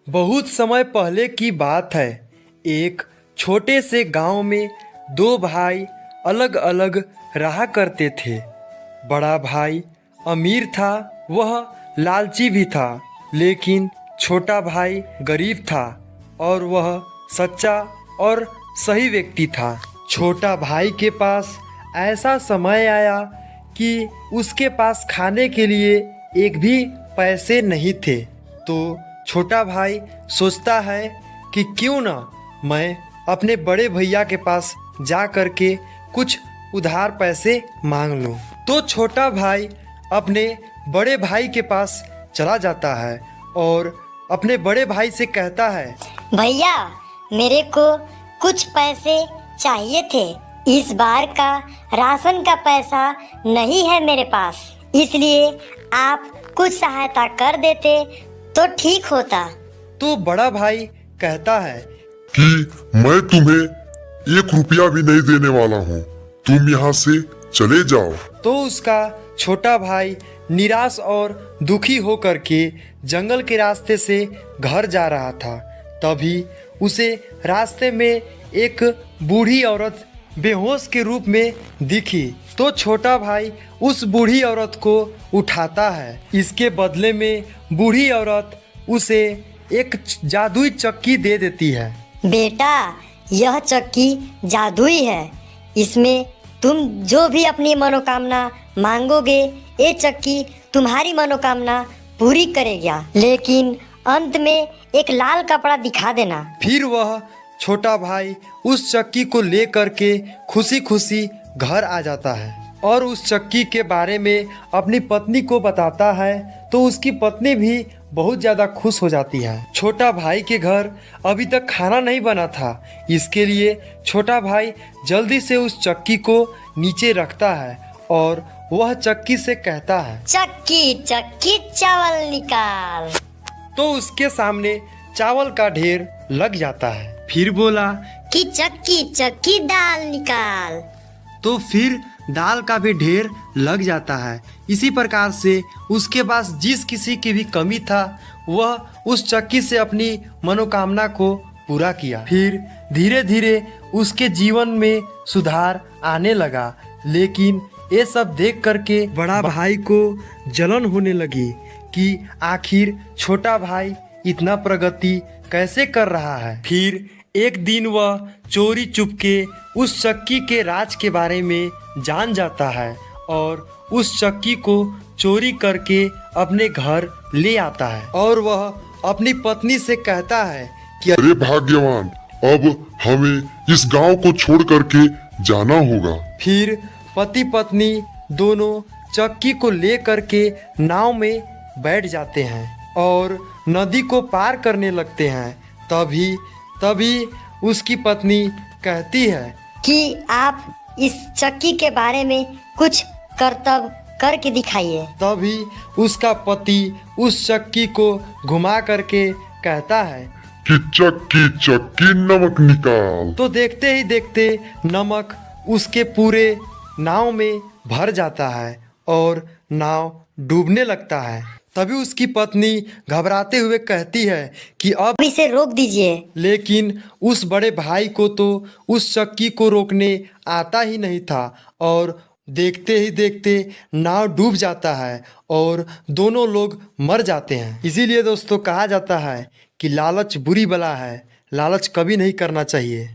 बहुत समय पहले की बात है। एक छोटे से गांव में दो भाई अलग अलग रहा करते थे। बड़ा भाई अमीर था, वह लालची भी था, लेकिन छोटा भाई गरीब था और वह सच्चा और सही व्यक्ति था। छोटा भाई के पास ऐसा समय आया कि उसके पास खाने के लिए एक भी पैसे नहीं थे। तो छोटा भाई सोचता है कि क्यों ना मैं अपने बड़े भैया के पास जा कर के कुछ उधार पैसे मांग लूं। तो छोटा भाई अपने बड़े भाई के पास चला जाता है और अपने बड़े भाई से कहता है, भैया मेरे को कुछ पैसे चाहिए थे। इस बार का राशन का पैसा नहीं है मेरे पास, इसलिए आप कुछ सहायता कर देते तो ठीक होता। तो बड़ा भाई कहता है कि मैं तुम्हें 1 रुपया भी नहीं देने वाला हूँ, तुम यहाँ से चले जाओ। तो उसका छोटा भाई निराश और दुखी होकर के जंगल के रास्ते से घर जा रहा था। तभी उसे रास्ते में एक बूढ़ी औरत बेहोश के रूप में दिखी। तो छोटा भाई उस बूढ़ी औरत को उठाता है। इसके बदले में बूढ़ी औरत उसे एक जादुई चक्की दे देती है। बेटा यह चक्की जादुई है, इसमें तुम जो भी अपनी मनोकामना मांगोगे ये चक्की तुम्हारी मनोकामना पूरी करेगा, लेकिन अंत में एक लाल कपड़ा दिखा देना। फिर वह छोटा भाई उस चक्की को ले करके खुशी खुशी घर आ जाता है और उस चक्की के बारे में अपनी पत्नी को बताता है। तो उसकी पत्नी भी बहुत ज़्यादा खुश हो जाती है। छोटा भाई के घर अभी तक खाना नहीं बना था, इसके लिए छोटा भाई जल्दी से उस चक्की को नीचे रखता है और वह चक्की से कहता है, चक्की चक्की चावल निकाल। तो उसके सामने चावल का ढेर लग जाता है। फिर बोला कि चक्की चक्की दाल निकाल। तो फिर दाल का भी ढेर लग जाता है। इसी प्रकार से उसके पास जिस किसी की भी कमी था वह उस चक्की से अपनी मनोकामना को पूरा किया। फिर धीरे धीरे उसके जीवन में सुधार आने लगा। लेकिन ये सब देख करके बड़ा भाई को जलन होने लगी कि आखिर छोटा भाई इतना प्रगति कैसे कर रहा है। फिर एक दिन वह चोरी चुपके उस चक्की के राज के बारे में जान जाता है और उस चक्की को चोरी करके अपने घर ले आता है और वह अपनी पत्नी से कहता है कि अरे भाग्यवान, अब हमें इस गांव को छोड़ करके जाना होगा। फिर पति पत्नी दोनों चक्की को ले करके नाव में बैठ जाते हैं और नदी को पार करने लगते हैं। तभी उसकी पत्नी कहती है कि आप इस चक्की के बारे में कुछ करतब करके दिखाइए। तभी उसका पति उस चक्की को घुमा करके कहता है कि चक्की चक्की नमक निकाल। तो देखते ही देखते नमक उसके पूरे नाव में भर जाता है और नाव डूबने लगता है। तभी उसकी पत्नी घबराते हुए कहती है कि अब इसे रोक दीजिए। लेकिन उस बड़े भाई को तो उस चक्की को रोकने आता ही नहीं था और देखते ही देखते नाव डूब जाता है और दोनों लोग मर जाते हैं। इसीलिए दोस्तों कहा जाता है कि लालच बुरी बला है, लालच कभी नहीं करना चाहिए।